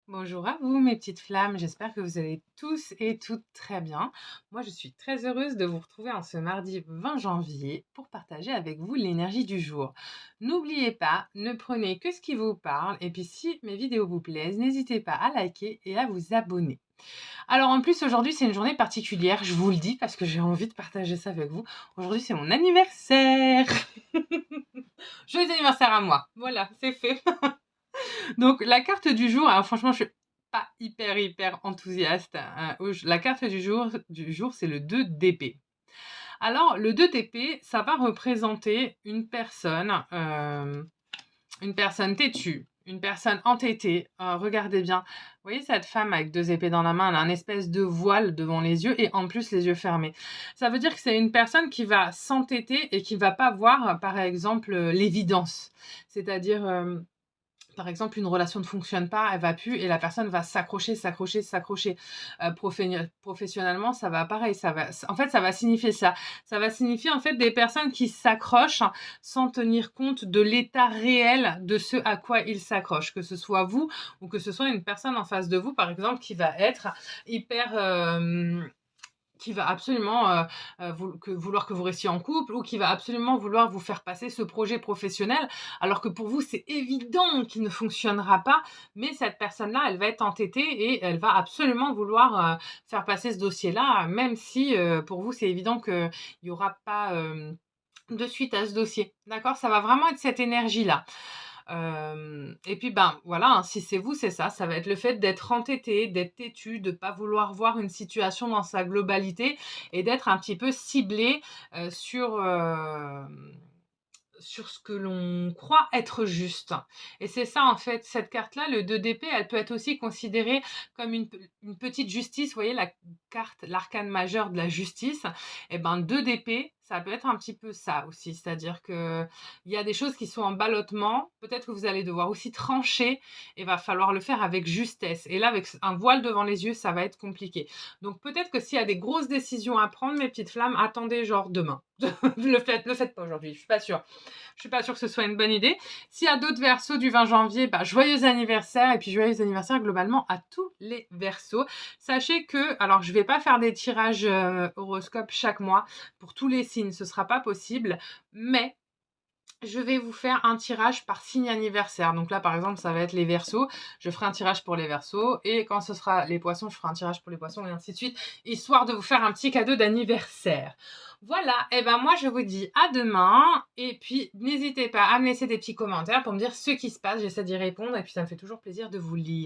Bonjour à vous mes petites flammes, j'espère que vous allez tous et toutes très bien. Moi je suis très heureuse de vous retrouver en ce mardi 20 janvier pour partager avec vous l'énergie du jour. N'oubliez pas, ne prenez que ce qui vous parle et puis si mes vidéos vous plaisent, n'hésitez pas à liker et à vous abonner. Alors en plus aujourd'hui c'est une journée particulière, je vous le dis parce que j'ai envie de partager ça avec vous. Aujourd'hui c'est mon anniversaire. Joyeux anniversaire à moi, voilà c'est fait. Donc la carte du jour, alors franchement, je suis pas hyper enthousiaste, la carte du jour, c'est le 2 d'épée. Alors le 2 d'épée, ça va représenter une personne têtue, une personne entêtée. Regardez bien, vous voyez cette femme avec 2 épées dans la main, elle a un espèce de voile devant les yeux et en plus les yeux fermés. Ça veut dire que c'est une personne qui va s'entêter et qui va pas voir, par exemple, l'évidence. C'est-à-dire, par exemple, une relation ne fonctionne pas, elle va plus et la personne va s'accrocher. Professionnellement, ça va pareil, en fait, ça va signifier ça. Ça va signifier, en fait, des personnes qui s'accrochent sans tenir compte de l'état réel de ce à quoi ils s'accrochent. Que ce soit vous ou que ce soit une personne en face de vous, par exemple, qui va être hyper, qui va absolument, vouloir que vous restiez en couple ou qui va absolument vouloir vous faire passer ce projet professionnel, alors que pour vous, c'est évident qu'il ne fonctionnera pas. Mais cette personne-là, elle va être entêtée et elle va absolument vouloir, faire passer ce dossier-là, même si, pour vous, c'est évident qu'il y aura pas, de suite à ce dossier. D'accord? Ça va vraiment être cette énergie-là. Et puis, ben, voilà, hein, si c'est vous, c'est ça. Ça va être le fait d'être entêté, d'être têtu, de pas vouloir voir une situation dans sa globalité et d'être un petit peu ciblé, sur ce que l'on croit être juste. Et c'est ça, en fait, cette carte-là, le 2 d'épée, elle peut être aussi considérée comme une petite justice. Vous voyez la carte, l'arcane majeur de la justice? Et ben, 2 d'épée, ça peut être un petit peu ça aussi. C'est-à-dire qu'il y a des choses qui sont en ballottement. Peut-être que vous allez devoir aussi trancher et va falloir le faire avec justesse. Et là, avec un voile devant les yeux, ça va être compliqué. Donc peut-être que s'il y a des grosses décisions à prendre, mes petites flammes, attendez genre demain. Le faites pas aujourd'hui, je suis pas sûre. Je suis pas sûre que ce soit une bonne idée. S'il y a d'autres versos du 20 janvier, bah, joyeux anniversaire et puis joyeux anniversaire globalement à tous les versos. Sachez que, alors je vais pas faire des tirages horoscopes chaque mois pour tous les signes, ce sera pas possible, mais je vais vous faire un tirage par signe anniversaire. Donc là, par exemple, ça va être les Verseaux. Je ferai un tirage pour les Verseaux. Et quand ce sera les Poissons, je ferai un tirage pour les Poissons et ainsi de suite, histoire de vous faire un petit cadeau d'anniversaire. Voilà, et ben moi je vous dis à demain. Et puis n'hésitez pas à me laisser des petits commentaires pour me dire ce qui se passe. J'essaie d'y répondre et puis ça me fait toujours plaisir de vous lire.